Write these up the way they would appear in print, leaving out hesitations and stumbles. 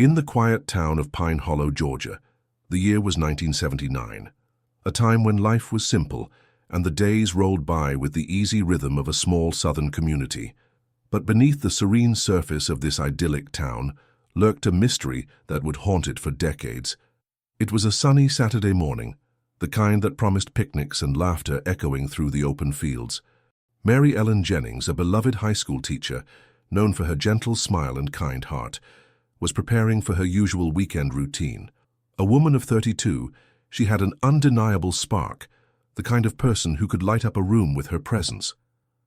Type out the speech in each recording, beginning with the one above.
In the quiet town of Pine Hollow, Georgia, the year was 1979, a time when life was simple and the days rolled by with the easy rhythm of a small southern community. But beneath the serene surface of this idyllic town lurked a mystery that would haunt it for decades. It was a sunny Saturday morning, the kind that promised picnics and laughter echoing through the open fields. Mary Ellen Jennings, a beloved high school teacher, known for her gentle smile and kind heart, was preparing for her usual weekend routine. A woman of 32, she had an undeniable spark, the kind of person who could light up a room with her presence.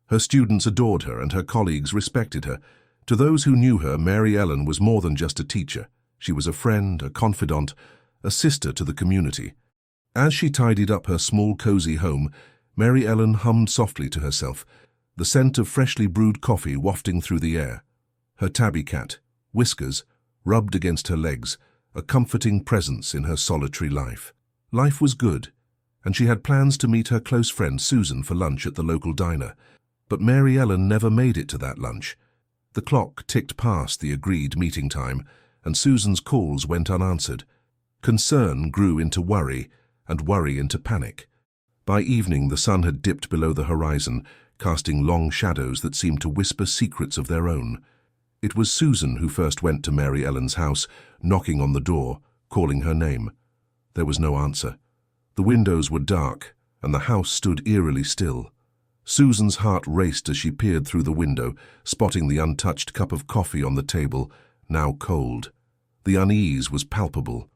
Her students adored her and her colleagues respected her. To those who knew her, Mary Ellen was more than just a teacher. She was a friend, a confidant, a sister to the community. As she tidied up her small, cozy home, Mary Ellen hummed softly to herself, the scent of freshly brewed coffee wafting through the air. Her tabby cat, Whiskers, rubbed against her legs, a comforting presence in her solitary life. Life was good, and she had plans to meet her close friend Susan for lunch at the local diner. But Mary Ellen never made it to that lunch. The clock ticked past the agreed meeting time, and Susan's calls went unanswered. Concern grew into worry, and worry into panic. By evening, the sun had dipped below the horizon, casting long shadows that seemed to whisper secrets of their own. It was Susan who first went to Mary Ellen's house, knocking on the door, calling her name. There was no answer. The windows were dark, and the house stood eerily still. Susan's heart raced as she peered through the window, spotting the untouched cup of coffee on the table, now cold. The unease was palpable.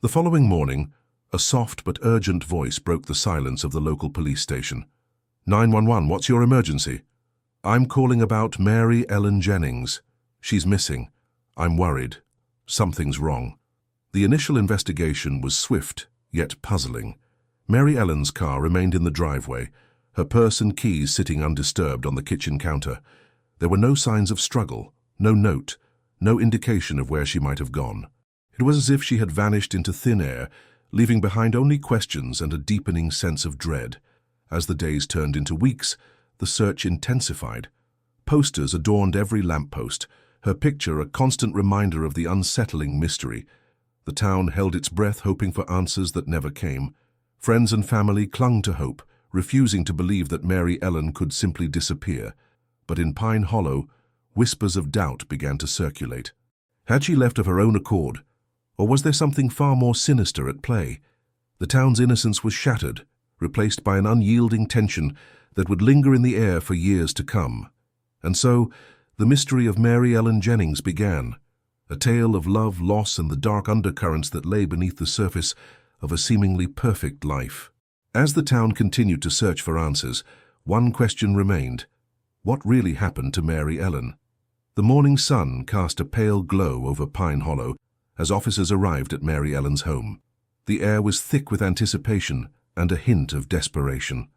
The following morning, a soft but urgent voice broke the silence of the local police station. 911, what's your emergency? I'm calling about Mary Ellen Jennings. She's missing. I'm worried. Something's wrong. The initial investigation was swift, yet puzzling. Mary Ellen's car remained in the driveway, her purse and keys sitting undisturbed on the kitchen counter. There were no signs of struggle, no note, no indication of where she might have gone. It was as if she had vanished into thin air, leaving behind only questions and a deepening sense of dread. As the days turned into weeks, the search intensified. Posters adorned every lamppost, her picture a constant reminder of the unsettling mystery. The town held its breath, hoping for answers that never came. Friends and family clung to hope, refusing to believe that Mary Ellen could simply disappear. But in Pine Hollow, whispers of doubt began to circulate. Had she left of her own accord, or was there something far more sinister at play? The town's innocence was shattered, replaced by an unyielding tension that would linger in the air for years to come. And so, the mystery of Mary Ellen Jennings began, a tale of love, loss, and the dark undercurrents that lay beneath the surface of a seemingly perfect life. As the town continued to search for answers, one question remained. What really happened to Mary Ellen? The morning sun cast a pale glow over Pine Hollow as officers arrived at Mary Ellen's home. The air was thick with anticipation and a hint of desperation.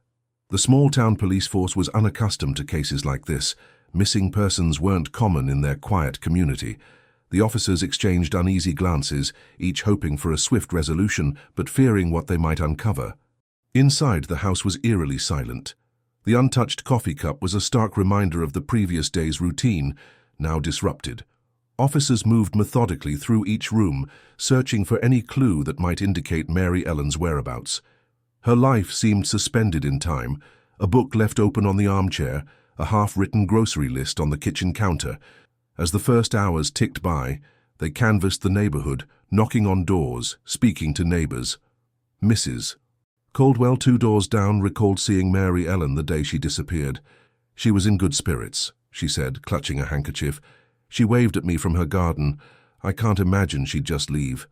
The small-town police force was unaccustomed to cases like this. Missing persons weren't common in their quiet community. The officers exchanged uneasy glances, each hoping for a swift resolution, but fearing what they might uncover. Inside, the house was eerily silent. The untouched coffee cup was a stark reminder of the previous day's routine, now disrupted. Officers moved methodically through each room, searching for any clue that might indicate Mary Ellen's whereabouts. Her life seemed suspended in time, a book left open on the armchair, a half-written grocery list on the kitchen counter. As the first hours ticked by, they canvassed the neighborhood, knocking on doors, speaking to neighbors. Mrs. Caldwell, 2 doors down, recalled seeing Mary Ellen the day she disappeared. She was in good spirits, she said, clutching a handkerchief. She waved at me from her garden. I can't imagine she'd just leave.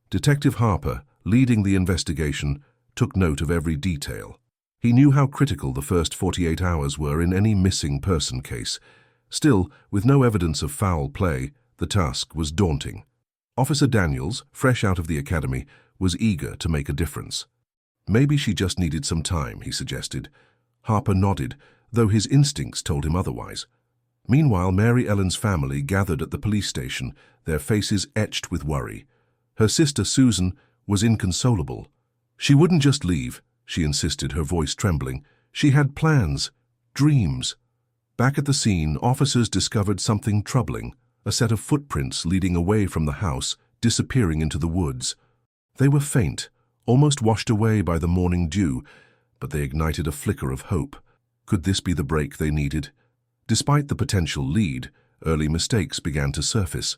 Detective Harper, leading the investigation, took note of every detail. He knew how critical the first 48 hours were in any missing person case. Still, with no evidence of foul play, the task was daunting. Officer Daniels, fresh out of the academy, was eager to make a difference. Maybe she just needed some time, he suggested. Harper nodded, though his instincts told him otherwise. Meanwhile, Mary Ellen's family gathered at the police station, their faces etched with worry. Her sister Susan was inconsolable. She wouldn't just leave, she insisted, her voice trembling. She had plans, dreams. Back at the scene, officers discovered something troubling, a set of footprints leading away from the house, disappearing into the woods. They were faint, almost washed away by the morning dew, but they ignited a flicker of hope. Could this be the break they needed? Despite the potential lead, early mistakes began to surface.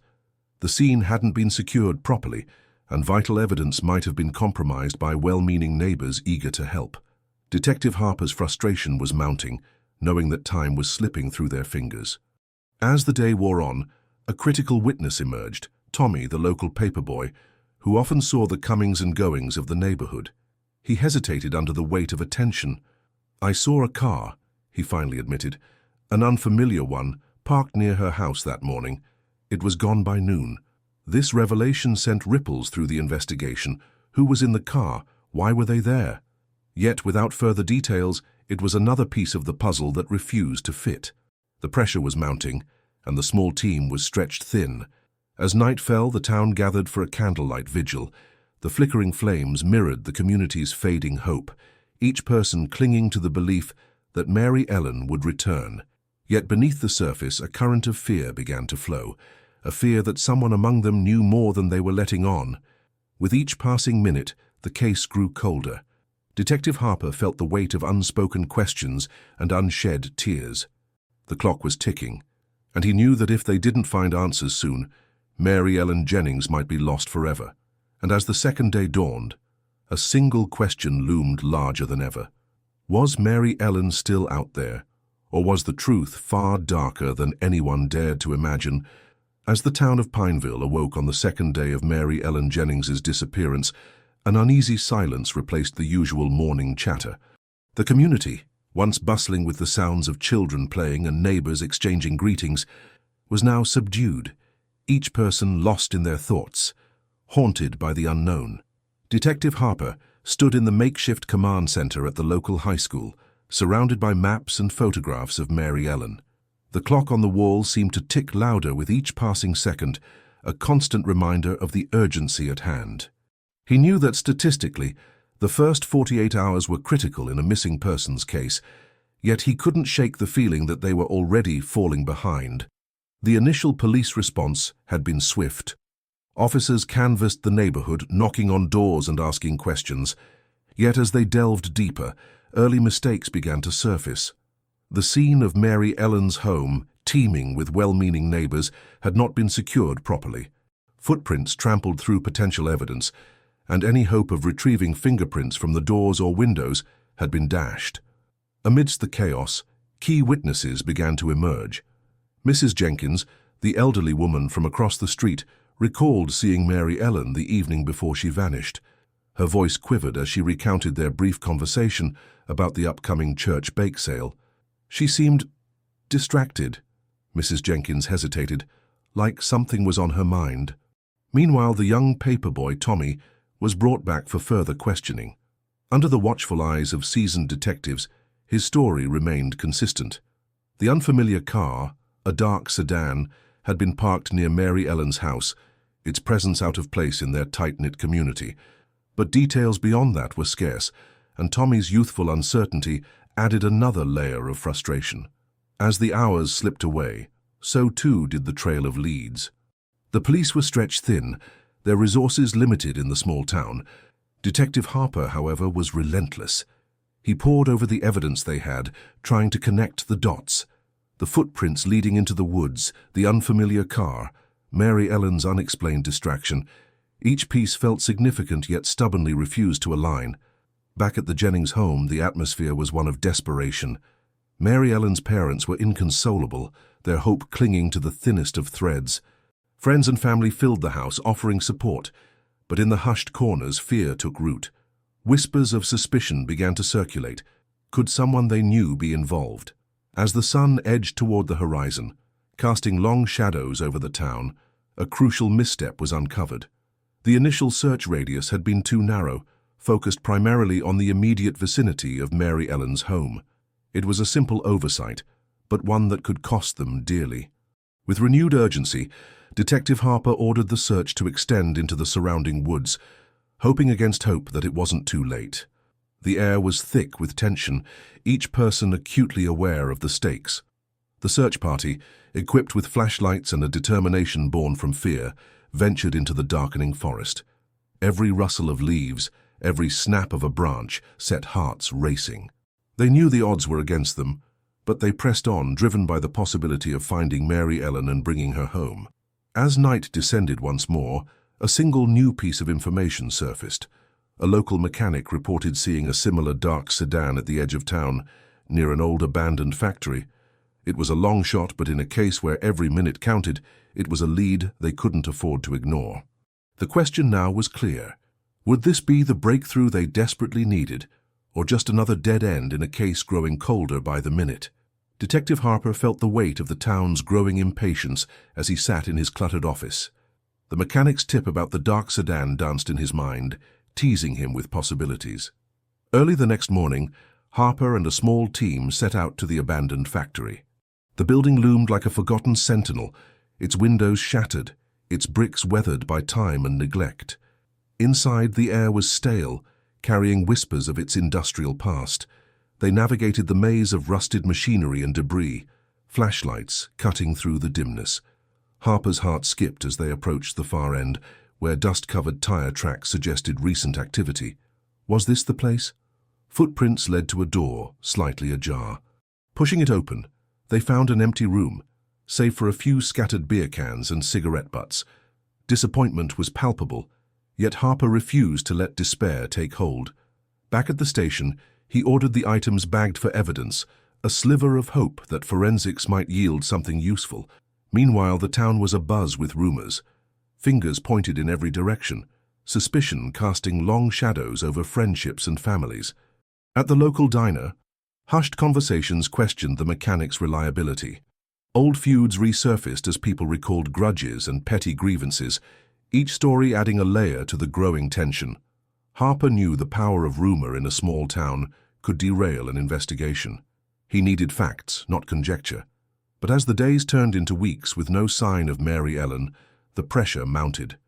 The scene hadn't been secured properly, and vital evidence might have been compromised by well-meaning neighbors eager to help. Detective Harper's frustration was mounting, knowing that time was slipping through their fingers. As the day wore on, a critical witness emerged, Tommy, the local paperboy, who often saw the comings and goings of the neighborhood. He hesitated under the weight of attention. "I saw a car," he finally admitted, "an unfamiliar one, parked near her house that morning. It was gone by noon." This revelation sent ripples through the investigation. Who was in the car? Why were they there? Yet, without further details, it was another piece of the puzzle that refused to fit. The pressure was mounting, and the small team was stretched thin. As night fell, the town gathered for a candlelight vigil. The flickering flames mirrored the community's fading hope, each person clinging to the belief that Mary Ellen would return. Yet beneath the surface, a current of fear began to flow, a fear that someone among them knew more than they were letting on. With each passing minute, the case grew colder. Detective Harper felt the weight of unspoken questions and unshed tears. The clock was ticking, and he knew that if they didn't find answers soon, Mary Ellen Jennings might be lost forever. And as the second day dawned, a single question loomed larger than ever. Was Mary Ellen still out there, or was the truth far darker than anyone dared to imagine? As the town of Pineville awoke on the second day of Mary Ellen Jennings's disappearance, an uneasy silence replaced the usual morning chatter. The community, once bustling with the sounds of children playing and neighbors exchanging greetings, was now subdued, each person lost in their thoughts, haunted by the unknown. Detective Harper stood in the makeshift command center at the local high school, surrounded by maps and photographs of Mary Ellen. The clock on the wall seemed to tick louder with each passing second, a constant reminder of the urgency at hand. He knew that statistically, the first 48 hours were critical in a missing persons case, yet he couldn't shake the feeling that they were already falling behind. The initial police response had been swift. Officers canvassed the neighborhood, knocking on doors and asking questions. Yet as they delved deeper, early mistakes began to surface. The scene of Mary Ellen's home, teeming with well-meaning neighbors, had not been secured properly. Footprints trampled through potential evidence, and any hope of retrieving fingerprints from the doors or windows had been dashed. Amidst the chaos, key witnesses began to emerge. Mrs. Jenkins, the elderly woman from across the street, recalled seeing Mary Ellen the evening before she vanished. Her voice quivered as she recounted their brief conversation about the upcoming church bake sale. She seemed distracted. Mrs. Jenkins hesitated, like something was on her mind. Meanwhile, the young paperboy, Tommy, was brought back for further questioning. Under the watchful eyes of seasoned detectives, his story remained consistent. The unfamiliar car, a dark sedan, had been parked near Mary Ellen's house, its presence out of place in their tight-knit community. But details beyond that were scarce, and Tommy's youthful uncertainty added another layer of frustration. As the hours slipped away, so too did the trail of leads. The police were stretched thin, their resources limited in the small town. Detective Harper, however, was relentless. He pored over the evidence they had, trying to connect the dots. The footprints leading into the woods, the unfamiliar car, Mary Ellen's unexplained distraction. Each piece felt significant yet stubbornly refused to align. Back at the Jennings home, the atmosphere was one of desperation. Mary Ellen's parents were inconsolable, their hope clinging to the thinnest of threads. Friends and family filled the house, offering support, but in the hushed corners, fear took root. Whispers of suspicion began to circulate. Could someone they knew be involved? As the sun edged toward the horizon, casting long shadows over the town, a crucial misstep was uncovered. The initial search radius had been too narrow, focused primarily on the immediate vicinity of Mary Ellen's home. It was a simple oversight, but one that could cost them dearly. With renewed urgency, Detective Harper ordered the search to extend into the surrounding woods, hoping against hope that it wasn't too late. The air was thick with tension, each person acutely aware of the stakes. The search party, equipped with flashlights and a determination born from fear, ventured into the darkening forest. Every rustle of leaves, every snap of a branch set hearts racing. They knew the odds were against them, but they pressed on, driven by the possibility of finding Mary Ellen and bringing her home. As night descended once more, a single new piece of information surfaced. A local mechanic reported seeing a similar dark sedan at the edge of town, near an old abandoned factory. It was a long shot, but in a case where every minute counted, it was a lead they couldn't afford to ignore. The question now was clear. Would this be the breakthrough they desperately needed, or just another dead end in a case growing colder by the minute? Detective Harper felt the weight of the town's growing impatience as he sat in his cluttered office. The mechanic's tip about the dark sedan danced in his mind, teasing him with possibilities. Early the next morning, Harper and a small team set out to the abandoned factory. The building loomed like a forgotten sentinel, its windows shattered, its bricks weathered by time and neglect. Inside, the air was stale, carrying whispers of its industrial past. They navigated the maze of rusted machinery and debris, flashlights cutting through the dimness. Harper's heart skipped as they approached the far end, where dust-covered tire tracks suggested recent activity. Was this the place? Footprints led to a door, slightly ajar. Pushing it open, they found an empty room, save for a few scattered beer cans and cigarette butts. Disappointment was palpable, yet Harper refused to let despair take hold. Back at the station, he ordered the items bagged for evidence, a sliver of hope that forensics might yield something useful. Meanwhile, the town was abuzz with rumors. Fingers pointed in every direction, suspicion casting long shadows over friendships and families. At the local diner, hushed conversations questioned the mechanic's reliability. Old feuds resurfaced as people recalled grudges and petty grievances, each story adding a layer to the growing tension. Harper knew the power of rumor in a small town could derail an investigation. He needed facts, not conjecture. But as the days turned into weeks with no sign of Mary Ellen, the pressure mounted.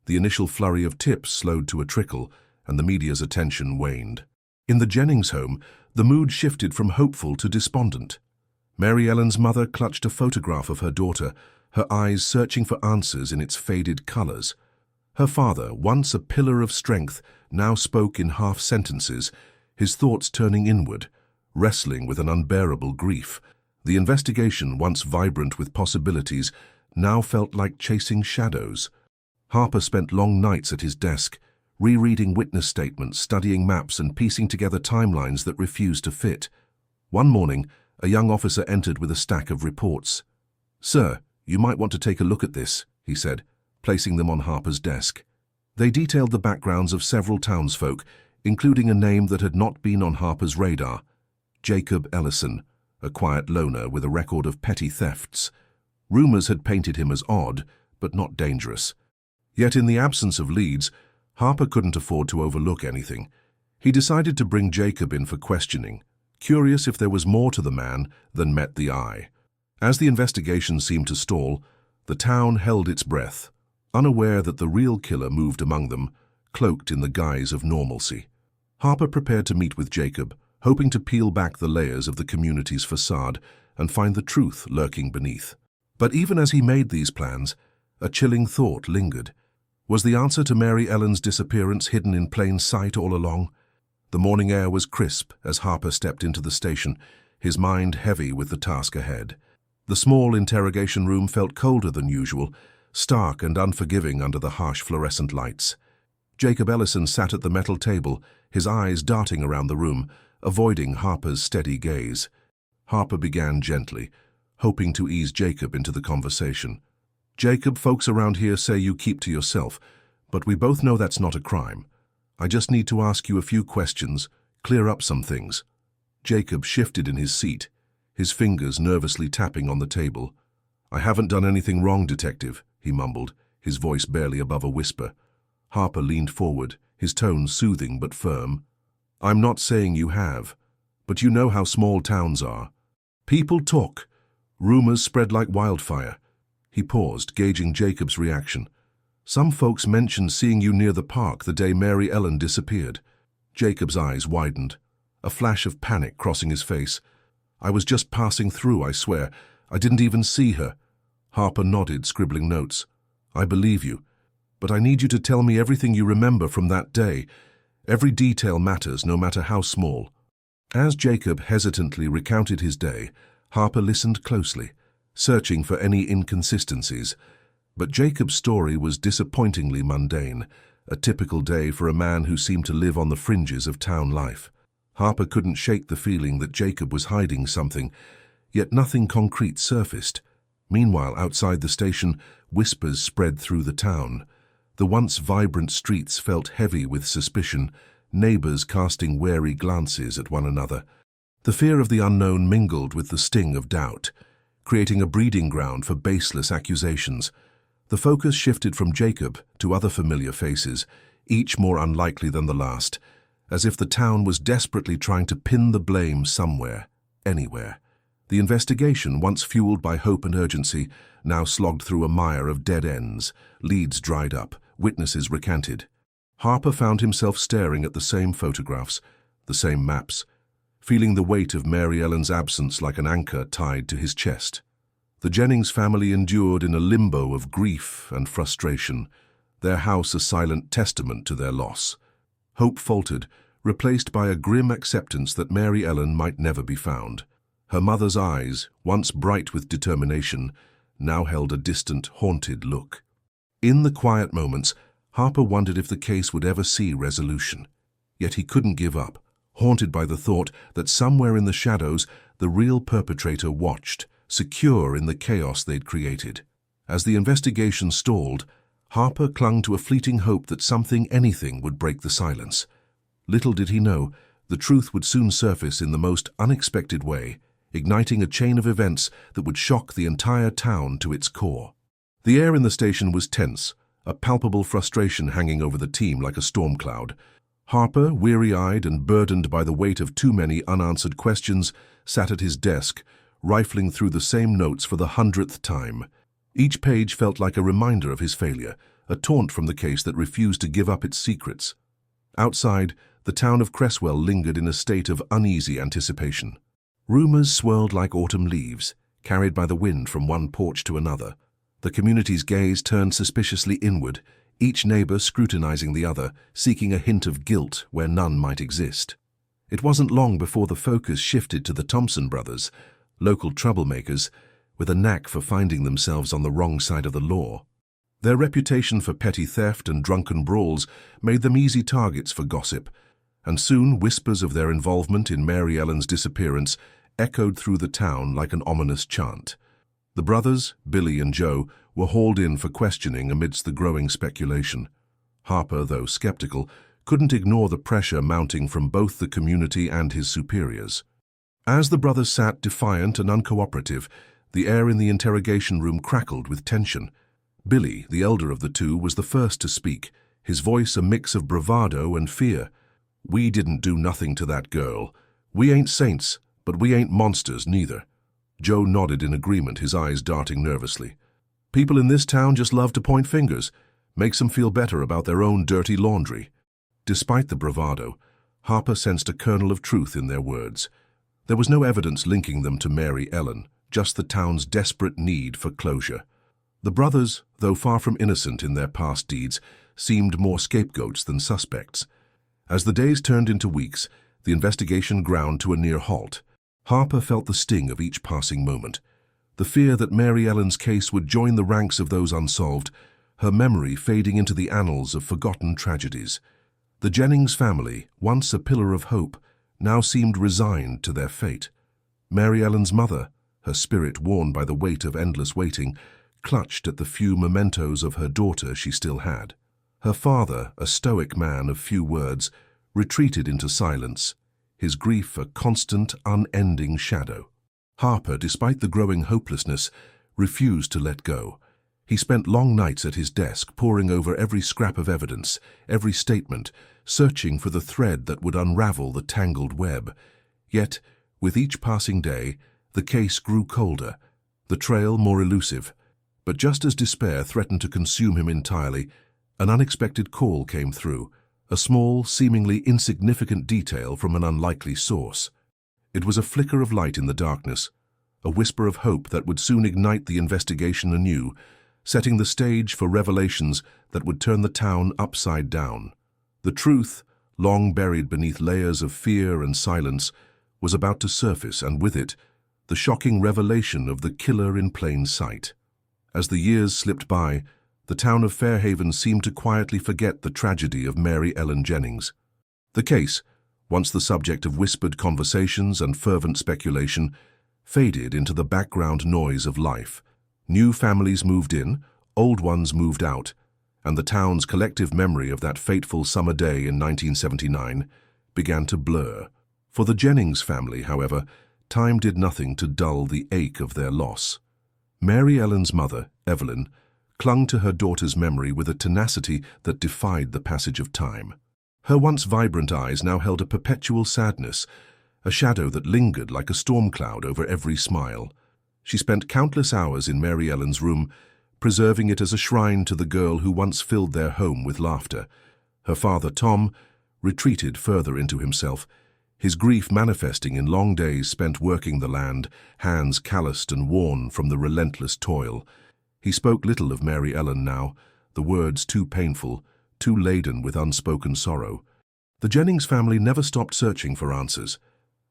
The initial flurry of tips slowed to a trickle, and the media's attention waned. In the Jennings home, the mood shifted from hopeful to despondent. Mary Ellen's mother clutched a photograph of her daughter, her eyes searching for answers in its faded colors. Her father, once a pillar of strength, now spoke in half sentences, his thoughts turning inward, wrestling with an unbearable grief. The investigation, once vibrant with possibilities, now felt like chasing shadows. Harper spent long nights at his desk, rereading witness statements, studying maps, and piecing together timelines that refused to fit. One morning, a young officer entered with a stack of reports. "Sir, you might want to take a look at this," he said, placing them on Harper's desk. They detailed the backgrounds of several townsfolk, including a name that had not been on Harper's radar: Jacob Ellison, a quiet loner with a record of petty thefts. Rumors had painted him as odd, but not dangerous. Yet in the absence of leads, Harper couldn't afford to overlook anything. He decided to bring Jacob in for questioning, curious if there was more to the man than met the eye. As the investigation seemed to stall, the town held its breath, unaware that the real killer moved among them, cloaked in the guise of normalcy. Harper prepared to meet with Jacob, hoping to peel back the layers of the community's facade and find the truth lurking beneath. But even as he made these plans, a chilling thought lingered. Was the answer to Mary Ellen's disappearance hidden in plain sight all along? The morning air was crisp as Harper stepped into the station, his mind heavy with the task ahead. The small interrogation room felt colder than usual, stark and unforgiving under the harsh fluorescent lights. Jacob Ellison sat at the metal table, his eyes darting around the room, avoiding Harper's steady gaze. Harper began gently, hoping to ease Jacob into the conversation. "Jacob, folks around here say you keep to yourself, but we both know that's not a crime. I just need to ask you a few questions, clear up some things." Jacob shifted in his seat, his fingers nervously tapping on the table. "I haven't done anything wrong, Detective," he mumbled, his voice barely above a whisper. Harper leaned forward, his tone soothing but firm. "I'm not saying you have, but you know how small towns are. People talk. Rumors spread like wildfire." He paused, gauging Jacob's reaction. "Some folks mentioned seeing you near the park the day Mary Ellen disappeared." Jacob's eyes widened, a flash of panic crossing his face. "I was just passing through, I swear. I didn't even see her." Harper nodded, scribbling notes. "I believe you, but I need you to tell me everything you remember from that day. Every detail matters, no matter how small." As Jacob hesitantly recounted his day, Harper listened closely, searching for any inconsistencies. But Jacob's story was disappointingly mundane, a typical day for a man who seemed to live on the fringes of town life. Harper couldn't shake the feeling that Jacob was hiding something, yet nothing concrete surfaced. Meanwhile, outside the station, whispers spread through the town. The once vibrant streets felt heavy with suspicion, neighbors casting wary glances at one another. The fear of the unknown mingled with the sting of doubt, creating a breeding ground for baseless accusations. The focus shifted from Jacob to other familiar faces, each more unlikely than the last, as if the town was desperately trying to pin the blame somewhere, anywhere. The investigation, once fueled by hope and urgency, now slogged through a mire of dead ends. Leads dried up, witnesses recanted. Harper found himself staring at the same photographs, the same maps, feeling the weight of Mary Ellen's absence like an anchor tied to his chest. The Jennings family endured in a limbo of grief and frustration, their house a silent testament to their loss. Hope faltered, replaced by a grim acceptance that Mary Ellen might never be found. Her mother's eyes, once bright with determination, now held a distant, haunted look. In the quiet moments, Harper wondered if the case would ever see resolution. Yet he couldn't give up, haunted by the thought that somewhere in the shadows the real perpetrator watched, secure in the chaos they'd created. As the investigation stalled, Harper clung to a fleeting hope that something, anything, would break the silence. Little did he know, the truth would soon surface in the most unexpected way, igniting a chain of events that would shock the entire town to its core. The air in the station was tense, a palpable frustration hanging over the team like a storm cloud. Harper, weary-eyed and burdened by the weight of too many unanswered questions, sat at his desk, rifling through the same notes for the 100th time. Each page felt like a reminder of his failure, a taunt from the case that refused to give up its secrets. Outside, the town of Cresswell lingered in a state of uneasy anticipation. Rumors swirled like autumn leaves, carried by the wind from one porch to another. The community's gaze turned suspiciously inward, each neighbor scrutinizing the other, seeking a hint of guilt where none might exist. It wasn't long before the focus shifted to the Thompson brothers, local troublemakers, with a knack for finding themselves on the wrong side of the law. Their reputation for petty theft and drunken brawls made them easy targets for gossip, and soon whispers of their involvement in Mary Ellen's disappearance echoed through the town like an ominous chant. The brothers, Billy and Joe, were hauled in for questioning amidst the growing speculation. Harper, though skeptical, couldn't ignore the pressure mounting from both the community and his superiors. As the brothers sat defiant and uncooperative, the air in the interrogation room crackled with tension. Billy, the elder of the two, was the first to speak, his voice a mix of bravado and fear. "We didn't do nothing to that girl. We ain't saints, but we ain't monsters neither." Joe nodded in agreement, his eyes darting nervously. "People in this town just love to point fingers, makes them feel better about their own dirty laundry." Despite the bravado, Harper sensed a kernel of truth in their words. There was no evidence linking them to Mary Ellen, just the town's desperate need for closure. The brothers, though far from innocent in their past deeds, seemed more scapegoats than suspects. As the days turned into weeks, the investigation ground to a near halt. Harper felt the sting of each passing moment. The fear that Mary Ellen's case would join the ranks of those unsolved, her memory fading into the annals of forgotten tragedies. The Jennings family, once a pillar of hope, now seemed resigned to their fate. Mary Ellen's mother, her spirit worn by the weight of endless waiting, clutched at the few mementos of her daughter she still had. Her father, a stoic man of few words, retreated into silence, his grief a constant, unending shadow. Harper, despite the growing hopelessness, refused to let go. He spent long nights at his desk, poring over every scrap of evidence, every statement, searching for the thread that would unravel the tangled web. Yet, with each passing day, the case grew colder, the trail more elusive. But just as despair threatened to consume him entirely, an unexpected call came through, a small, seemingly insignificant detail from an unlikely source. It was a flicker of light in the darkness, a whisper of hope that would soon ignite the investigation anew, setting the stage for revelations that would turn the town upside down. The truth, long buried beneath layers of fear and silence, was about to surface, and with it, the shocking revelation of the killer in plain sight. As the years slipped by, the town of Fairhaven seemed to quietly forget the tragedy of Mary Ellen Jennings. The case, once the subject of whispered conversations and fervent speculation, faded into the background noise of life. New families moved in, old ones moved out, and the town's collective memory of that fateful summer day in 1979 began to blur. For the Jennings family, however, time did nothing to dull the ache of their loss. Mary Ellen's mother, Evelyn, clung to her daughter's memory with a tenacity that defied the passage of time. Her once vibrant eyes now held a perpetual sadness, a shadow that lingered like a storm cloud over every smile. She spent countless hours in Mary Ellen's room, preserving it as a shrine to the girl who once filled their home with laughter. Her father, Tom, retreated further into himself, his grief manifesting in long days spent working the land, hands calloused and worn from the relentless toil. He spoke little of Mary Ellen now, the words too painful, too laden with unspoken sorrow. The Jennings family never stopped searching for answers.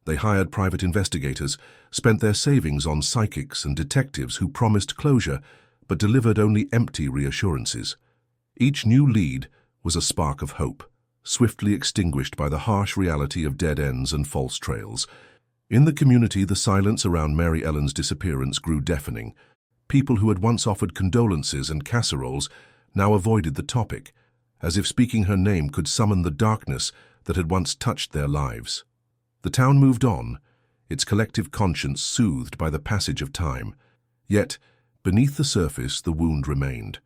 They hired private investigators, spent their savings on psychics and detectives who promised closure, but delivered only empty reassurances. Each new lead was a spark of hope, swiftly extinguished by the harsh reality of dead ends and false trails. In the community, the silence around Mary Ellen's disappearance grew deafening. People who had once offered condolences and casseroles now avoided the topic, as if speaking her name could summon the darkness that had once touched their lives. The town moved on, its collective conscience soothed by the passage of time. Yet, beneath the surface, the wound remained.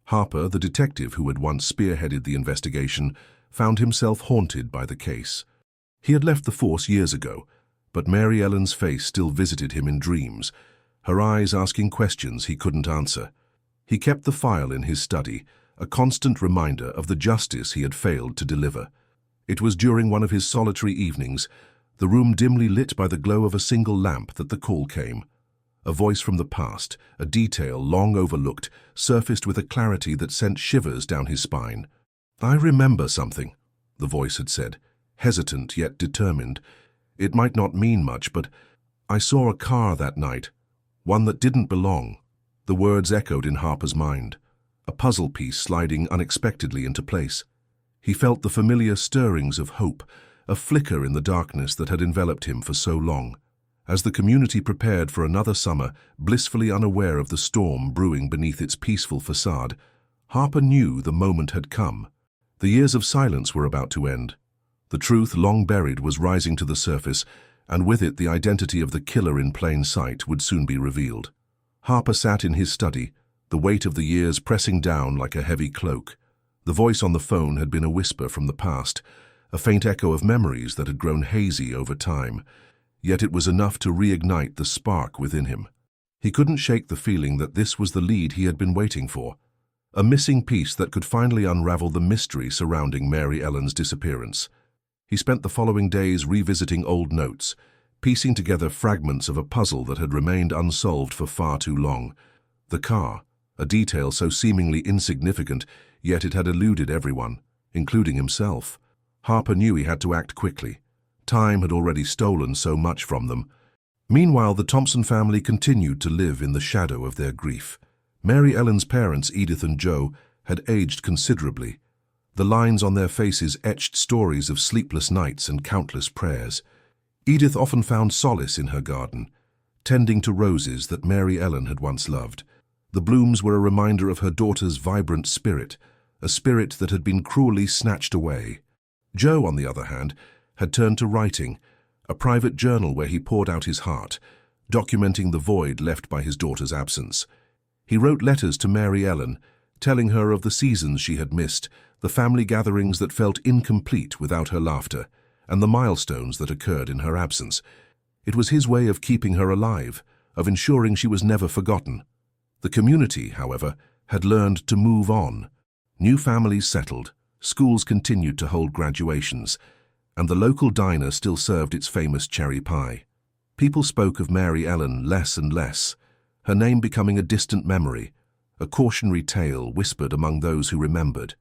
Harper, the detective who had once spearheaded the investigation, found himself haunted by the case. He had left the force years ago, but Mary Ellen's face still visited him in dreams, her eyes asking questions he couldn't answer. He kept the file in his study, a constant reminder of the justice he had failed to deliver. It was during one of his solitary evenings, the room dimly lit by the glow of a single lamp, that the call came. A voice from the past, a detail long overlooked, surfaced with a clarity that sent shivers down his spine. "I remember something," the voice had said, hesitant yet determined. "It might not mean much, but I saw a car that night, one that didn't belong." The words echoed in Harper's mind, a puzzle piece sliding unexpectedly into place. He felt the familiar stirrings of hope, a flicker in the darkness that had enveloped him for so long. As the community prepared for another summer, blissfully unaware of the storm brewing beneath its peaceful facade, Harper knew the moment had come. The years of silence were about to end. The truth, long buried, was rising to the surface, and with it the identity of the killer in plain sight would soon be revealed. Harper sat in his study, the weight of the years pressing down like a heavy cloak. The voice on the phone had been a whisper from the past, a faint echo of memories that had grown hazy over time. Yet it was enough to reignite the spark within him. He couldn't shake the feeling that this was the lead he had been waiting for, a missing piece that could finally unravel the mystery surrounding Mary Ellen's disappearance. He spent the following days revisiting old notes, piecing together fragments of a puzzle that had remained unsolved for far too long. The car, a detail so seemingly insignificant, yet it had eluded everyone, including himself. Harper knew he had to act quickly. Time had already stolen so much from them. Meanwhile, the Thompson family continued to live in the shadow of their grief. Mary Ellen's parents, Edith and Joe, had aged considerably. The lines on their faces etched stories of sleepless nights and countless prayers. Edith often found solace in her garden, tending to roses that Mary Ellen had once loved. The blooms were a reminder of her daughter's vibrant spirit, a spirit that had been cruelly snatched away. Joe, on the other hand, had turned to writing, a private journal where he poured out his heart, documenting the void left by his daughter's absence. He wrote letters to Mary Ellen, telling her of the seasons she had missed, the family gatherings that felt incomplete without her laughter, and the milestones that occurred in her absence. It was his way of keeping her alive, of ensuring she was never forgotten. The community, however, had learned to move on. New families settled, schools continued to hold graduations, and the local diner still served its famous cherry pie. People spoke of Mary Ellen less and less, her name becoming a distant memory, a cautionary tale whispered among those who remembered.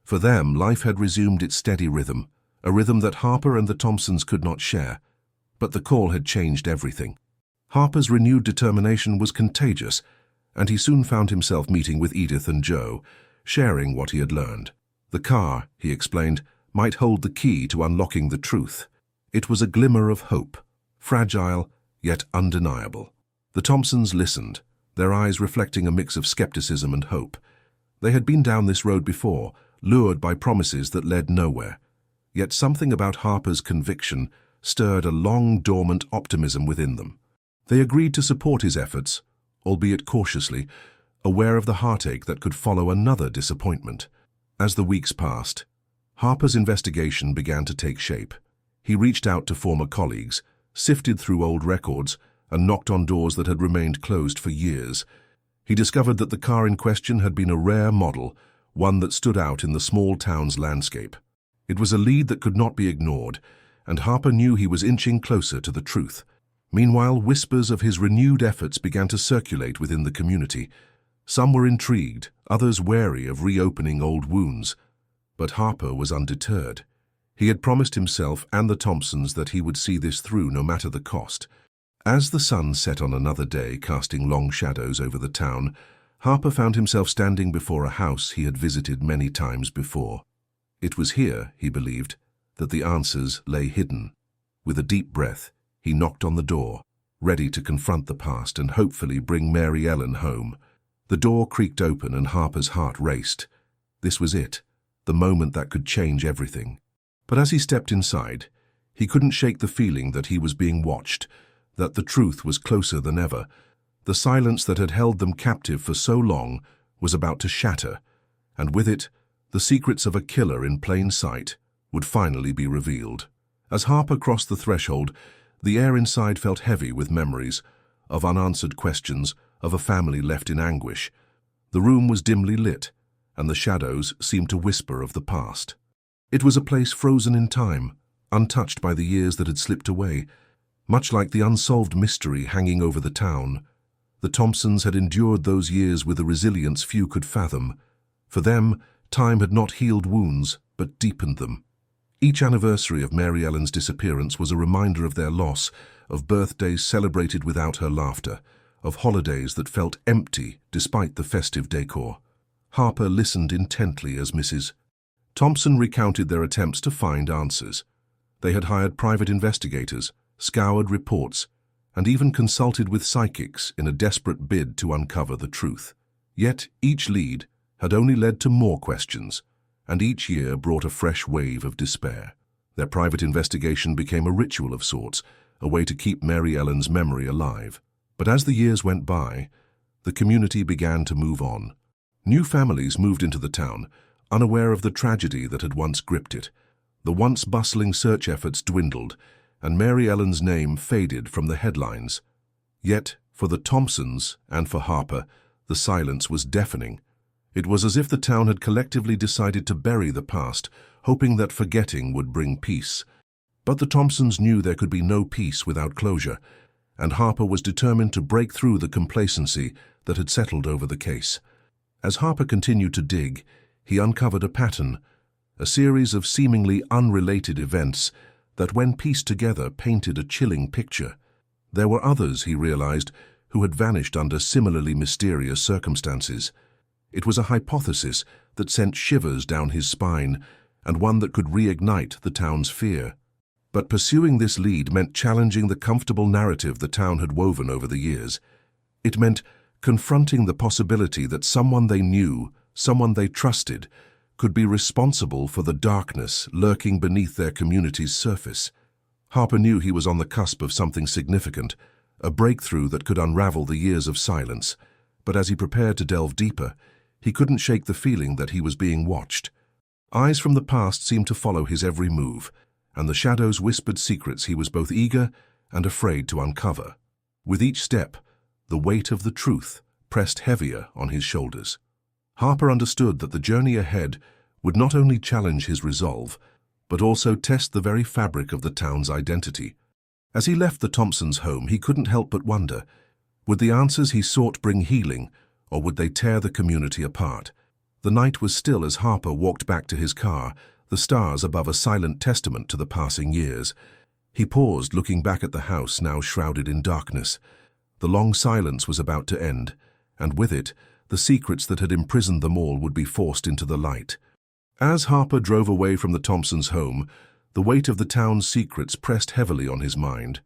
For them, life had resumed its steady rhythm, a rhythm that Harper and the Thompsons could not share. But the call had changed everything. Harper's renewed determination was contagious, and he soon found himself meeting with Edith and Joe, sharing what he had learned. The car, he explained, might hold the key to unlocking the truth. It was a glimmer of hope, fragile yet undeniable. The Thompsons listened, their eyes reflecting a mix of skepticism and hope. They had been down this road before, lured by promises that led nowhere. Yet something about Harper's conviction stirred a long-dormant optimism within them. They agreed to support his efforts, albeit cautiously, aware of the heartache that could follow another disappointment. As the weeks passed, Harper's investigation began to take shape. He reached out to former colleagues, sifted through old records, and knocked on doors that had remained closed for years. He discovered that the car in question had been a rare model, one that stood out in the small town's landscape. It was a lead that could not be ignored, and Harper knew he was inching closer to the truth. Meanwhile, whispers of his renewed efforts began to circulate within the community. Some were intrigued, others wary of reopening old wounds. But Harper was undeterred. He had promised himself and the Thompsons that he would see this through no matter the cost. As the sun set on another day, casting long shadows over the town, Harper found himself standing before a house he had visited many times before. It was here, he believed, that the answers lay hidden. With a deep breath, he knocked on the door, ready to confront the past and hopefully bring Mary Ellen home. The door creaked open and Harper's heart raced. This was it, the moment that could change everything. But as he stepped inside, he couldn't shake the feeling that he was being watched, that the truth was closer than ever. The silence that had held them captive for so long was about to shatter, and with it, the secrets of a killer in plain sight would finally be revealed. As Harper crossed the threshold, the air inside felt heavy with memories of unanswered questions, of a family left in anguish. The room was dimly lit, and the shadows seemed to whisper of the past. It was a place frozen in time, untouched by the years that had slipped away. Much like the unsolved mystery hanging over the town, the Thompsons had endured those years with a resilience few could fathom. For them, time had not healed wounds, but deepened them. Each anniversary of Mary Ellen's disappearance was a reminder of their loss, of birthdays celebrated without her laughter, of holidays that felt empty despite the festive decor. Harper listened intently as Mrs. Thompson recounted their attempts to find answers. They had hired private investigators, scoured reports, and even consulted with psychics in a desperate bid to uncover the truth. Yet each lead had only led to more questions, and each year brought a fresh wave of despair. Their private investigation became a ritual of sorts, a way to keep Mary Ellen's memory alive. But as the years went by, the community began to move on. New families moved into the town, unaware of the tragedy that had once gripped it. The once bustling search efforts dwindled, and Mary Ellen's name faded from the headlines. Yet, for the Thompsons and for Harper, the silence was deafening. It was as if the town had collectively decided to bury the past, hoping that forgetting would bring peace. But the Thompsons knew there could be no peace without closure, and Harper was determined to break through the complacency that had settled over the case. As Harper continued to dig, he uncovered a pattern, a series of seemingly unrelated events that, when pieced together, painted a chilling picture. There were others, he realized, who had vanished under similarly mysterious circumstances. It was a hypothesis that sent shivers down his spine, and one that could reignite the town's fear. But pursuing this lead meant challenging the comfortable narrative the town had woven over the years. It meant confronting the possibility that someone they knew, someone they trusted, could be responsible for the darkness lurking beneath their community's surface. Harper knew he was on the cusp of something significant, a breakthrough that could unravel the years of silence. But as he prepared to delve deeper, he couldn't shake the feeling that he was being watched. Eyes from the past seemed to follow his every move, and the shadows whispered secrets he was both eager and afraid to uncover. With each step, the weight of the truth pressed heavier on his shoulders. Harper understood that the journey ahead would not only challenge his resolve, but also test the very fabric of the town's identity. As he left the Thompsons' home, he couldn't help but wonder, would the answers he sought bring healing, or would they tear the community apart? The night was still as Harper walked back to his car, the stars above a silent testament to the passing years. He paused, looking back at the house now shrouded in darkness. The long silence was about to end, and with it, the secrets that had imprisoned them all would be forced into the light. As Harper drove away from the Thompsons' home, the weight of the town's secrets pressed heavily on his mind.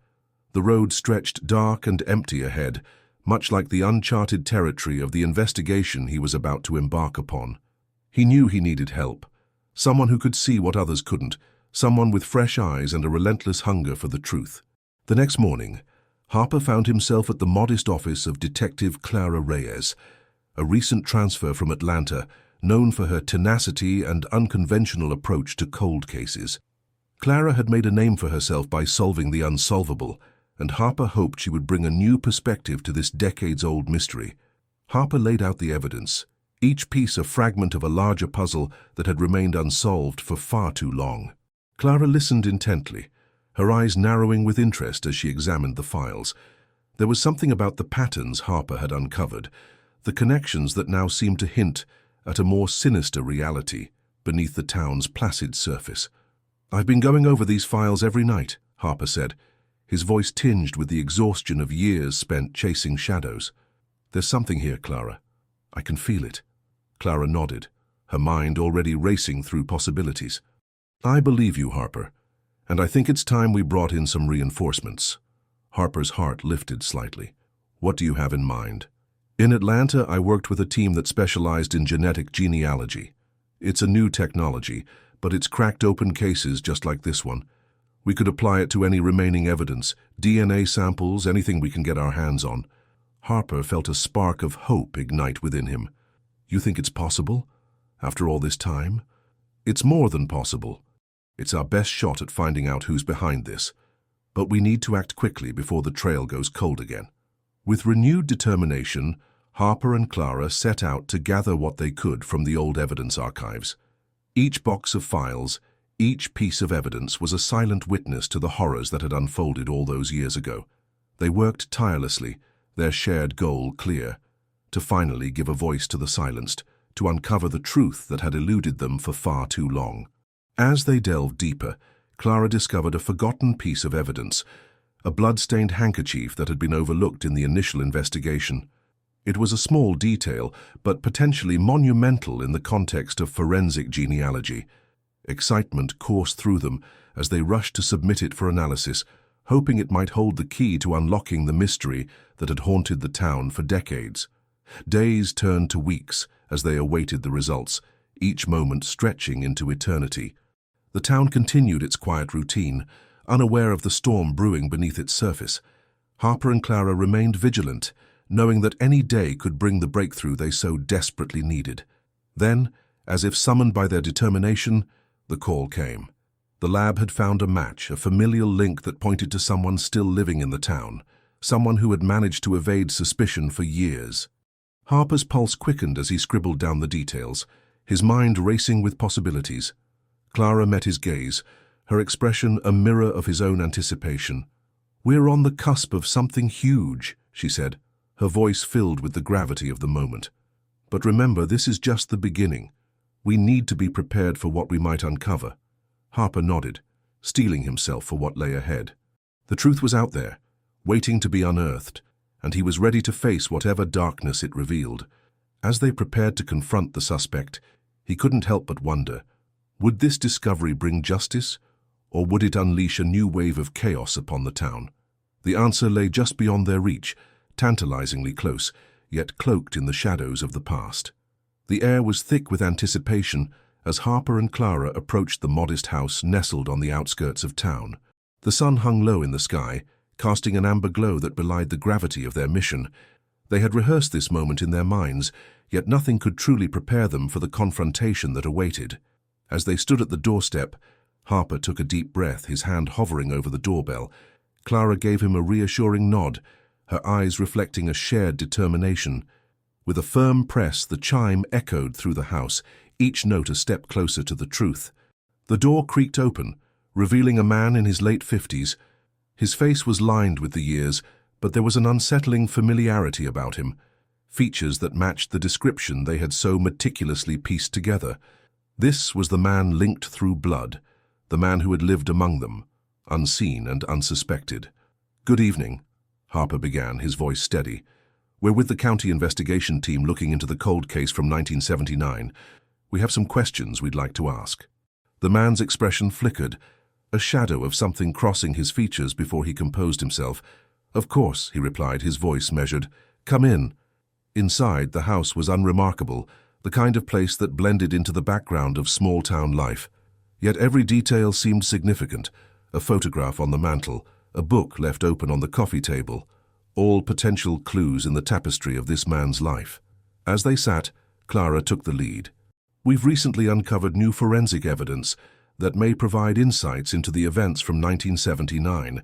The road stretched dark and empty ahead, much like the uncharted territory of the investigation he was about to embark upon. He knew he needed help, someone who could see what others couldn't, someone with fresh eyes and a relentless hunger for the truth. The next morning, Harper found himself at the modest office of Detective Clara Reyes, a recent transfer from Atlanta, known for her tenacity and unconventional approach to cold cases. Clara had made a name for herself by solving the unsolvable, and Harper hoped she would bring a new perspective to this decades-old mystery. Harper laid out the evidence, each piece a fragment of a larger puzzle that had remained unsolved for far too long. Clara listened intently, her eyes narrowing with interest as she examined the files. There was something about the patterns Harper had uncovered, the connections that now seemed to hint at a more sinister reality beneath the town's placid surface. "I've been going over these files every night," Harper said, his voice tinged with the exhaustion of years spent chasing shadows. "There's something here, Clara. I can feel it." Clara nodded, her mind already racing through possibilities. "I believe you, Harper, and I think it's time we brought in some reinforcements." Harper's heart lifted slightly. "What do you have in mind?" "In Atlanta, I worked with a team that specialized in genetic genealogy. It's a new technology, but it's cracked open cases just like this one. We could apply it to any remaining evidence, DNA samples, anything we can get our hands on." Harper felt a spark of hope ignite within him. "You think it's possible? After all this time?" "It's more than possible. It's our best shot at finding out who's behind this. But we need to act quickly before the trail goes cold again." With renewed determination, Harper and Clara set out to gather what they could from the old evidence archives. Each box of files, each piece of evidence was a silent witness to the horrors that had unfolded all those years ago. They worked tirelessly, their shared goal clear, to finally give a voice to the silenced, to uncover the truth that had eluded them for far too long. As they delved deeper, Clara discovered a forgotten piece of evidence, a blood-stained handkerchief that had been overlooked in the initial investigation. It was a small detail, but potentially monumental in the context of forensic genealogy. Excitement coursed through them as they rushed to submit it for analysis, hoping it might hold the key to unlocking the mystery that had haunted the town for decades. Days turned to weeks as they awaited the results, each moment stretching into eternity. The town continued its quiet routine, unaware of the storm brewing beneath its surface. Harper and Clara remained vigilant, knowing that any day could bring the breakthrough they so desperately needed. Then, as if summoned by their determination, the call came. The lab had found a match, a familial link that pointed to someone still living in the town, someone who had managed to evade suspicion for years. Harper's pulse quickened as he scribbled down the details, his mind racing with possibilities. Clara met his gaze, her expression a mirror of his own anticipation. "We're on the cusp of something huge," she said, her voice filled with the gravity of the moment. "But remember, this is just the beginning. We need to be prepared for what we might uncover." Harper nodded, steeling himself for what lay ahead. The truth was out there, waiting to be unearthed, and he was ready to face whatever darkness it revealed. As they prepared to confront the suspect, he couldn't help but wonder, would this discovery bring justice, or would it unleash a new wave of chaos upon the town? The answer lay just beyond their reach, tantalizingly close, yet cloaked in the shadows of the past. The air was thick with anticipation as Harper and Clara approached the modest house nestled on the outskirts of town. The sun hung low in the sky, casting an amber glow that belied the gravity of their mission. They had rehearsed this moment in their minds, yet nothing could truly prepare them for the confrontation that awaited. As they stood at the doorstep, Harper took a deep breath, his hand hovering over the doorbell. Clara gave him a reassuring nod, her eyes reflecting a shared determination. With a firm press, the chime echoed through the house, each note a step closer to the truth. The door creaked open, revealing a man in his late 50s, His face was lined with the years, but there was an unsettling familiarity about him, features that matched the description they had so meticulously pieced together. This was the man linked through blood, the man who had lived among them, unseen and unsuspected. "Good evening," Harper began, his voice steady. "We're with the county investigation team looking into the cold case from 1979. We have some questions we'd like to ask." The man's expression flickered, a shadow of something crossing his features before he composed himself. "Of course," he replied, his voice measured. "Come in." Inside, the house was unremarkable, the kind of place that blended into the background of small-town life. Yet every detail seemed significant: a photograph on the mantel, a book left open on the coffee table, all potential clues in the tapestry of this man's life. As they sat, Clara took the lead. "We've recently uncovered new forensic evidence that may provide insights into the events from 1979.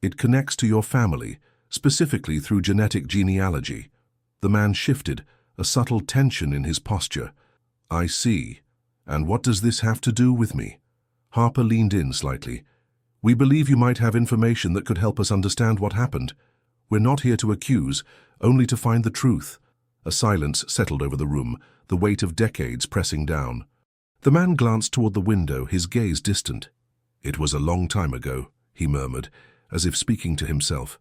It connects to your family, specifically through genetic genealogy." The man shifted, a subtle tension in his posture. "I see. And what does this have to do with me?" Harper leaned in slightly. "We believe you might have information that could help us understand what happened. We're not here to accuse, only to find the truth." A silence settled over the room, the weight of decades pressing down. The man glanced toward the window, his gaze distant. "It was a long time ago," he murmured, as if speaking to himself.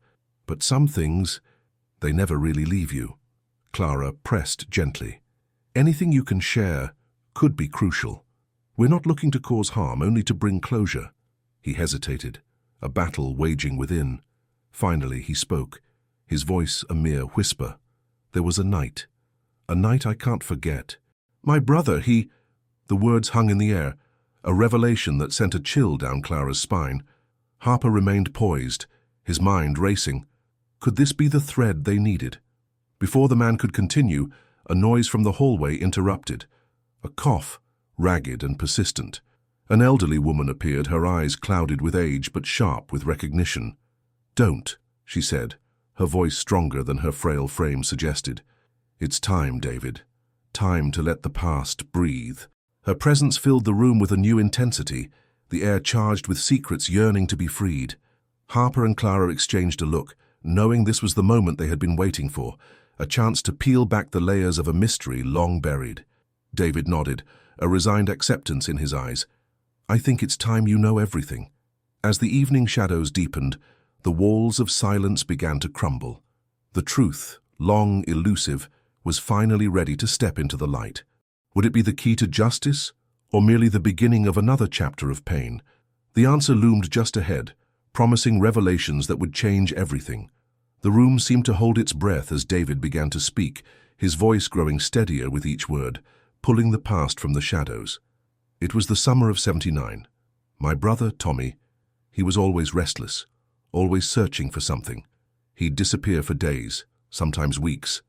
"But some things, they never really leave you." Clara pressed gently. "Anything you can share could be crucial. We're not looking to cause harm, only to bring closure." He hesitated, a battle waging within. Finally he spoke, his voice a mere whisper. "There was a night I can't forget. My brother, he—" The words hung in the air, a revelation that sent a chill down Clara's spine. Harper remained poised, his mind racing. Could this be the thread they needed? Before the man could continue, a noise from the hallway interrupted. A cough, ragged and persistent. An elderly woman appeared, her eyes clouded with age but sharp with recognition. "Don't," she said, her voice stronger than her frail frame suggested. "It's time, David. Time to let the past breathe." Her presence filled the room with a new intensity, the air charged with secrets yearning to be freed. Harper and Clara exchanged a look, knowing this was the moment they had been waiting for, a chance to peel back the layers of a mystery long buried. David nodded, a resigned acceptance in his eyes. "I think it's time you know everything." As the evening shadows deepened, the walls of silence began to crumble. The truth, long elusive, was finally ready to step into the light. Would it be the key to justice, or merely the beginning of another chapter of pain? The answer loomed just ahead, promising revelations that would change everything. The room seemed to hold its breath as David began to speak, his voice growing steadier with each word, pulling the past from the shadows. "It was the summer of '79. My brother, Tommy, he was always restless, always searching for something. He'd disappear for days, sometimes weeks.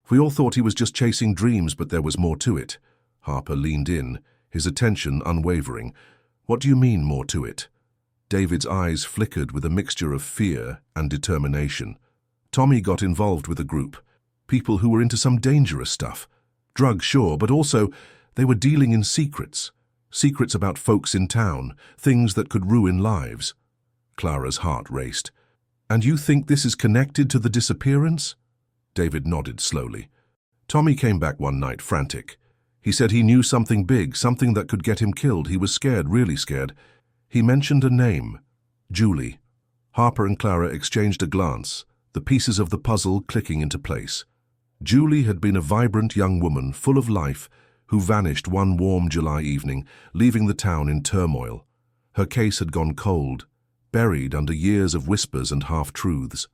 We all thought he was just chasing dreams, but there was more to it." Harper leaned in, his attention unwavering. "What do you mean, more to it?" David's eyes flickered with a mixture of fear and determination. "Tommy got involved with a group, people who were into some dangerous stuff. Drugs, sure, but also they were dealing in secrets. Secrets about folks in town, things that could ruin lives." Clara's heart raced. "And you think this is connected to the disappearance?" David nodded slowly. "Tommy came back one night frantic. He said he knew something big, something that could get him killed. He was scared, really scared. He mentioned a name, Julie." Harper and Clara exchanged a glance, the pieces of the puzzle clicking into place. Julie had been a vibrant young woman, full of life, who vanished one warm July evening, leaving the town in turmoil. Her case had gone cold, buried under years of whispers and half-truths.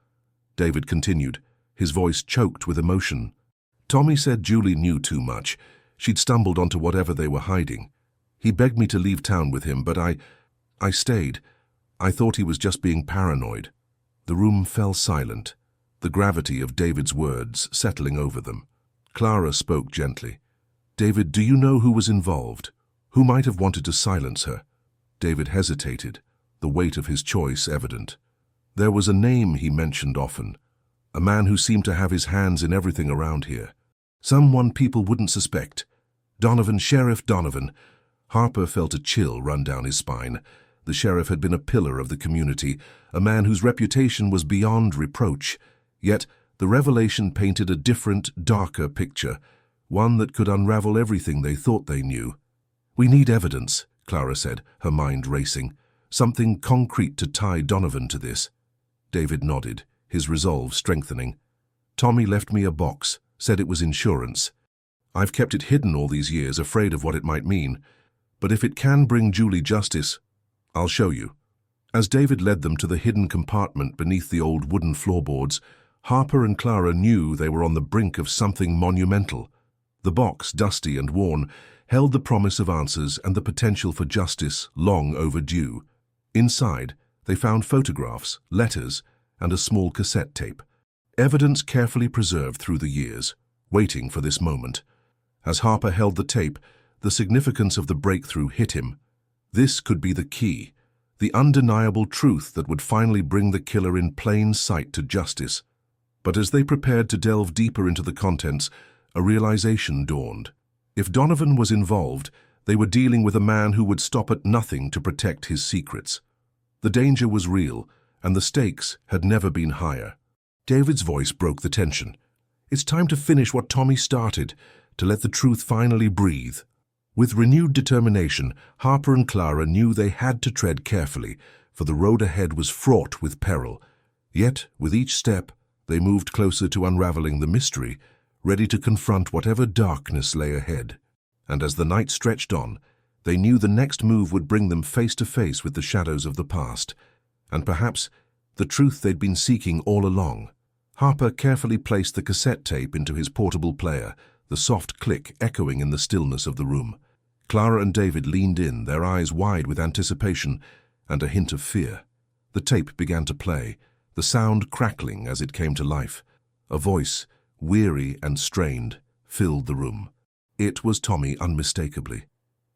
David continued, his voice choked with emotion. "Tommy said Julie knew too much. She'd stumbled onto whatever they were hiding. He begged me to leave town with him, but I stayed. I thought he was just being paranoid." The room fell silent, the gravity of David's words settling over them. Clara spoke gently. "David, do you know who was involved? Who might have wanted to silence her?" David hesitated, the weight of his choice evident. There was a name he mentioned often, a man who seemed to have his hands in everything around here. Someone people wouldn't suspect. Donovan, Sheriff Donovan. Harper felt a chill run down his spine. The sheriff had been a pillar of the community, a man whose reputation was beyond reproach. Yet, the revelation painted a different, darker picture, one that could unravel everything they thought they knew. "We need evidence," Clara said, her mind racing. "Something concrete to tie Donovan to this." David nodded, his resolve strengthening. "Tommy left me a box, said it was insurance. I've kept it hidden all these years, afraid of what it might mean. But if it can bring Julie justice, I'll show you." As David led them to the hidden compartment beneath the old wooden floorboards, Harper and Clara knew they were on the brink of something monumental. The box, dusty and worn, held the promise of answers and the potential for justice long overdue. Inside, they found photographs, letters, and a small cassette tape. Evidence carefully preserved through the years, waiting for this moment. As Harper held the tape, the significance of the breakthrough hit him. This could be the key, the undeniable truth that would finally bring the killer in plain sight to justice. But as they prepared to delve deeper into the contents, a realization dawned. If Donovan was involved, they were dealing with a man who would stop at nothing to protect his secrets. The danger was real, and the stakes had never been higher. David's voice broke the tension. "It's time to finish what Tommy started, to let the truth finally breathe." With renewed determination, Harper and Clara knew they had to tread carefully, for the road ahead was fraught with peril. Yet, with each step, they moved closer to unraveling the mystery, ready to confront whatever darkness lay ahead. And as the night stretched on, they knew the next move would bring them face to face with the shadows of the past, and perhaps the truth they'd been seeking all along. Harper carefully placed the cassette tape into his portable player, the soft click echoing in the stillness of the room. Clara and David leaned in, their eyes wide with anticipation and a hint of fear. The tape began to play, the sound crackling as it came to life. A voice, weary and strained, filled the room. It was Tommy unmistakably.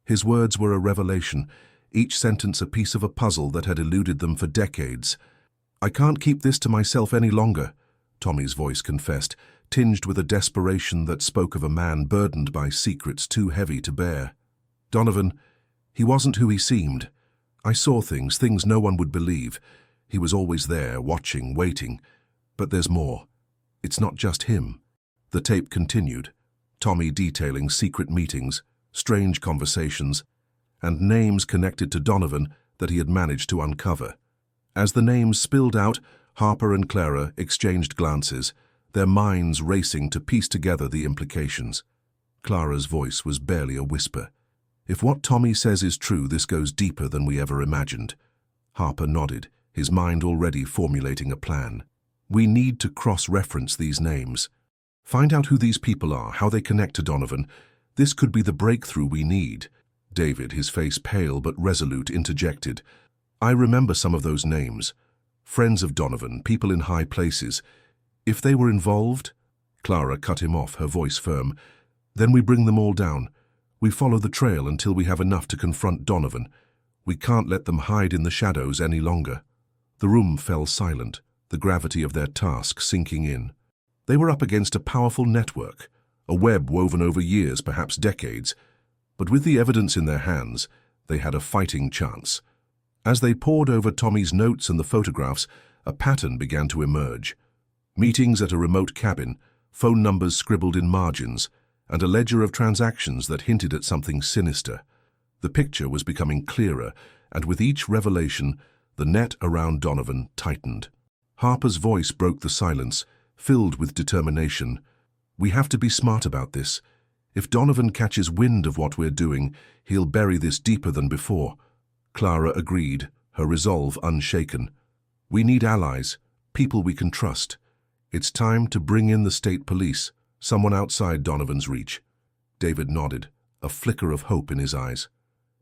His words were a revelation, each sentence a piece of a puzzle that had eluded them for decades. "I can't keep this to myself any longer," Tommy's voice confessed, tinged with a desperation that spoke of a man burdened by secrets too heavy to bear. "Donovan, he wasn't who he seemed. I saw things no one would believe. He was always there, watching, waiting. But there's more. It's not just him." The tape continued, Tommy detailing secret meetings, strange conversations, and names connected to Donovan that he had managed to uncover. As the names spilled out, Harper and Clara exchanged glances, their minds racing to piece together the implications. Clara's voice was barely a whisper. "If what Tommy says is true, this goes deeper than we ever imagined." Harper nodded, his mind already formulating a plan. "We need to cross-reference these names. Find out who these people are, how they connect to Donovan. This could be the breakthrough we need." David, his face pale but resolute, interjected. "I remember some of those names. Friends of Donovan, people in high places. If they were involved—" Clara cut him off, her voice firm. "Then we bring them all down. We follow the trail until we have enough to confront Donovan. We can't let them hide in the shadows any longer." The room fell silent, the gravity of their task sinking in. They were up against a powerful network, a web woven over years, perhaps decades. But with the evidence in their hands, they had a fighting chance. As they pored over Tommy's notes and the photographs, a pattern began to emerge. Meetings at a remote cabin, phone numbers scribbled in margins, and a ledger of transactions that hinted at something sinister. The picture was becoming clearer, and with each revelation, the net around Donovan tightened. Harper's voice broke the silence, filled with determination. "We have to be smart about this. If Donovan catches wind of what we're doing, he'll bury this deeper than before." Clara agreed, her resolve unshaken. "We need allies, people we can trust. It's time to bring in the state police, someone outside Donovan's reach." David nodded, a flicker of hope in his eyes.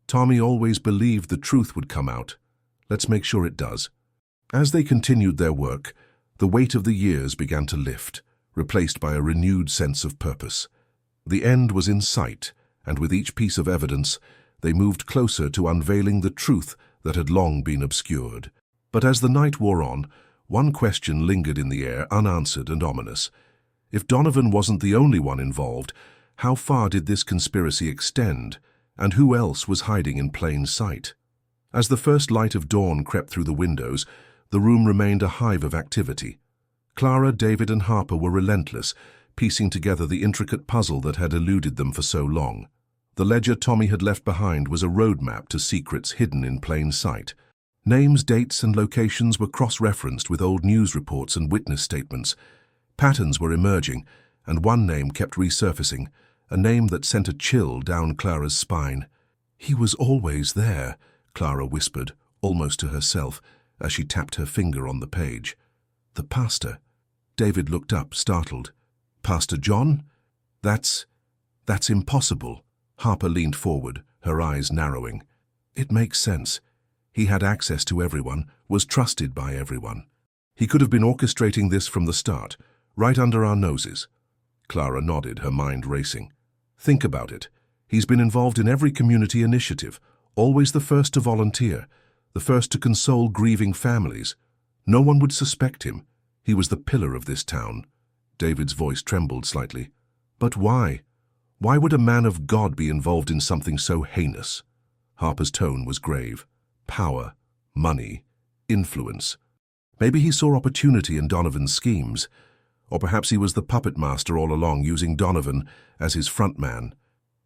"Tommy always believed the truth would come out. Let's make sure it does." As they continued their work, the weight of the years began to lift, replaced by a renewed sense of purpose. The end was in sight, and with each piece of evidence, they moved closer to unveiling the truth that had long been obscured. But as the night wore on, one question lingered in the air, unanswered and ominous. If Donovan wasn't the only one involved, how far did this conspiracy extend, and who else was hiding in plain sight? As the first light of dawn crept through the windows, the room remained a hive of activity. Clara, David, and Harper were relentless, piecing together the intricate puzzle that had eluded them for so long. The ledger Tommy had left behind was a roadmap to secrets hidden in plain sight. Names, dates, and locations were cross-referenced with old news reports and witness statements. Patterns were emerging, and one name kept resurfacing, a name that sent a chill down Clara's spine. "He was always there," Clara whispered, almost to herself, as she tapped her finger on the page. "The pastor." David looked up, startled. "Pastor John? That's impossible." Harper leaned forward, her eyes narrowing. "It makes sense. He had access to everyone, was trusted by everyone. He could have been orchestrating this from the start, right under our noses." Clara nodded, her mind racing. "Think about it. He's been involved in every community initiative, always the first to volunteer, the first to console grieving families. No one would suspect him. He was the pillar of this town." David's voice trembled slightly. "But why? Why would a man of God be involved in something so heinous?" Harper's tone was grave. "Power, money, influence. Maybe he saw opportunity in Donovan's schemes. Or perhaps he was the puppet master all along, using Donovan as his front man."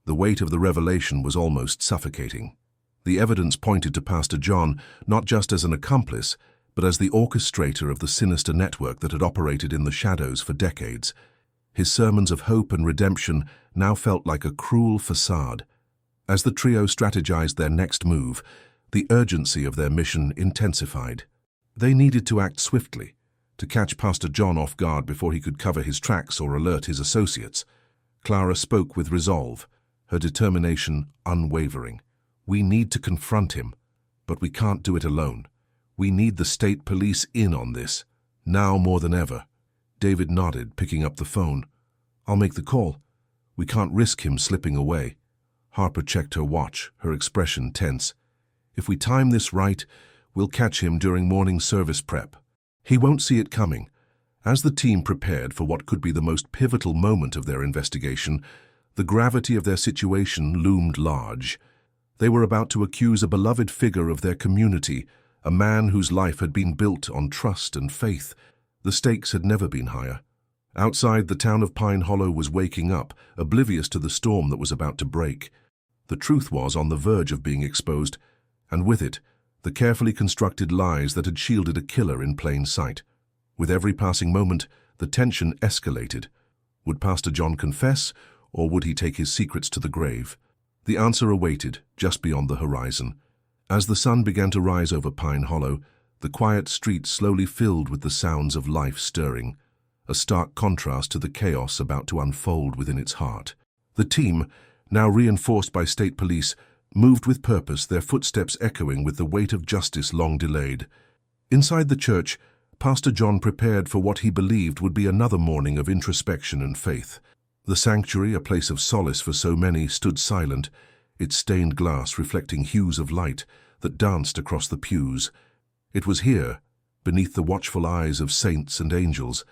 The weight of the revelation was almost suffocating. The evidence pointed to Pastor John not just as an accomplice, but as the orchestrator of the sinister network that had operated in the shadows for decades. His sermons of hope and redemption now felt like a cruel facade. As the trio strategized their next move, the urgency of their mission intensified. They needed to act swiftly, to catch Pastor John off guard before he could cover his tracks or alert his associates. Clara spoke with resolve, her determination unwavering. "We need to confront him, but we can't do it alone. We need the state police in on this, now more than ever." David nodded, picking up the phone. "I'll make the call. We can't risk him slipping away." Harper checked her watch, her expression tense. "If we time this right, we'll catch him during morning service prep. He won't see it coming." As the team prepared for what could be the most pivotal moment of their investigation, the gravity of their situation loomed large. They were about to accuse a beloved figure of their community, a man whose life had been built on trust and faith. The stakes had never been higher. Outside, the town of Pine Hollow was waking up, oblivious to the storm that was about to break. The truth was on the verge of being exposed, and with it, the carefully constructed lies that had shielded a killer in plain sight. With every passing moment, the tension escalated. Would Pastor John confess, or would he take his secrets to the grave? The answer awaited, just beyond the horizon. As the sun began to rise over Pine Hollow, the quiet streets slowly filled with the sounds of life stirring, a stark contrast to the chaos about to unfold within its heart. The team, now reinforced by state police, moved with purpose, their footsteps echoing with the weight of justice long delayed. Inside the church, Pastor John prepared for what he believed would be another morning of introspection and faith. The sanctuary, a place of solace for so many, stood silent, its stained glass reflecting hues of light that danced across the pews. It was here, beneath the watchful eyes of saints and angels,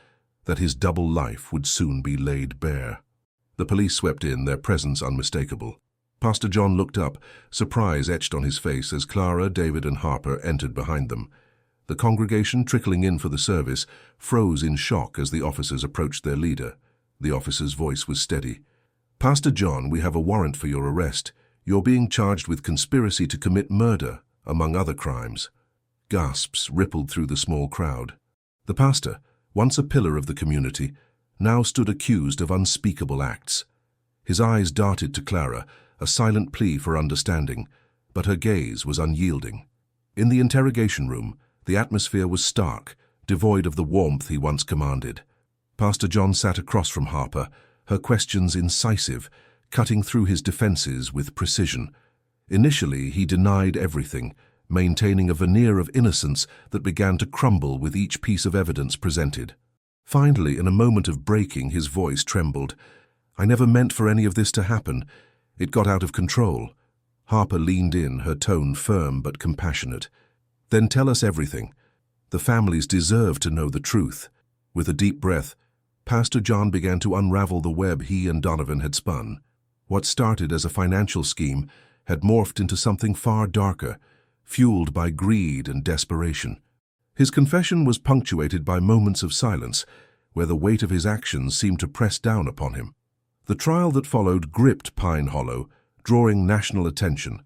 that his double life would soon be laid bare. The police swept in, their presence unmistakable. Pastor John looked up, surprise etched on his face as Clara, David, and Harper entered behind them. The congregation, trickling in for the service, froze in shock as the officers approached their leader. The officer's voice was steady. "Pastor John, we have a warrant for your arrest. You're being charged with conspiracy to commit murder, among other crimes." Gasps rippled through the small crowd. The pastor, once a pillar of the community, now stood accused of unspeakable acts. His eyes darted to Clara, a silent plea for understanding, but her gaze was unyielding. In the interrogation room, the atmosphere was stark, devoid of the warmth he once commanded. Pastor John sat across from Harper, her questions incisive, cutting through his defenses with precision. Initially, he denied everything, maintaining a veneer of innocence that began to crumble with each piece of evidence presented. Finally, in a moment of breaking, his voice trembled. "I never meant for any of this to happen. It got out of control." Harper leaned in, her tone firm but compassionate. "Then tell us everything. The families deserve to know the truth." With a deep breath, Pastor John began to unravel the web he and Donovan had spun. What started as a financial scheme had morphed into something far darker, fueled by greed and desperation. His confession was punctuated by moments of silence, where the weight of his actions seemed to press down upon him. The trial that followed gripped Pine Hollow, drawing national attention.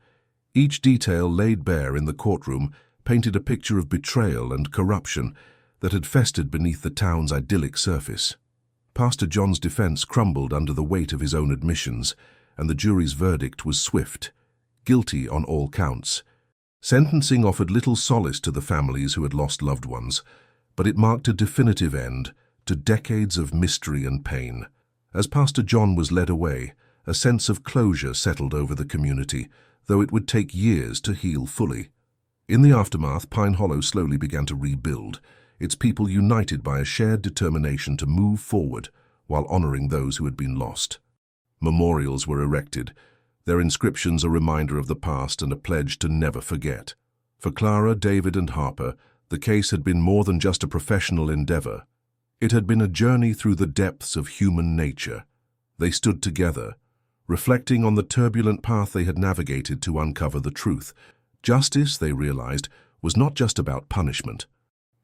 Each detail laid bare in the courtroom painted a picture of betrayal and corruption that had festered beneath the town's idyllic surface. Pastor John's defense crumbled under the weight of his own admissions, and the jury's verdict was swift, guilty on all counts. Sentencing offered little solace to the families who had lost loved ones, but it marked a definitive end to decades of mystery and pain. As Pastor John was led away, a sense of closure settled over the community, though it would take years to heal fully. In the aftermath, Pine Hollow slowly began to rebuild, its people united by a shared determination to move forward while honoring those who had been lost. Memorials were erected, their inscriptions a reminder of the past and a pledge to never forget. For Clara, David, and Harper, the case had been more than just a professional endeavor. It had been a journey through the depths of human nature. They stood together, reflecting on the turbulent path they had navigated to uncover the truth. Justice, they realized, was not just about punishment.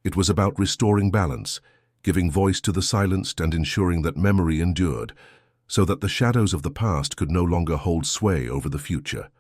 It was about restoring balance, giving voice to the silenced and ensuring that memory endured, so that the shadows of the past could no longer hold sway over the future.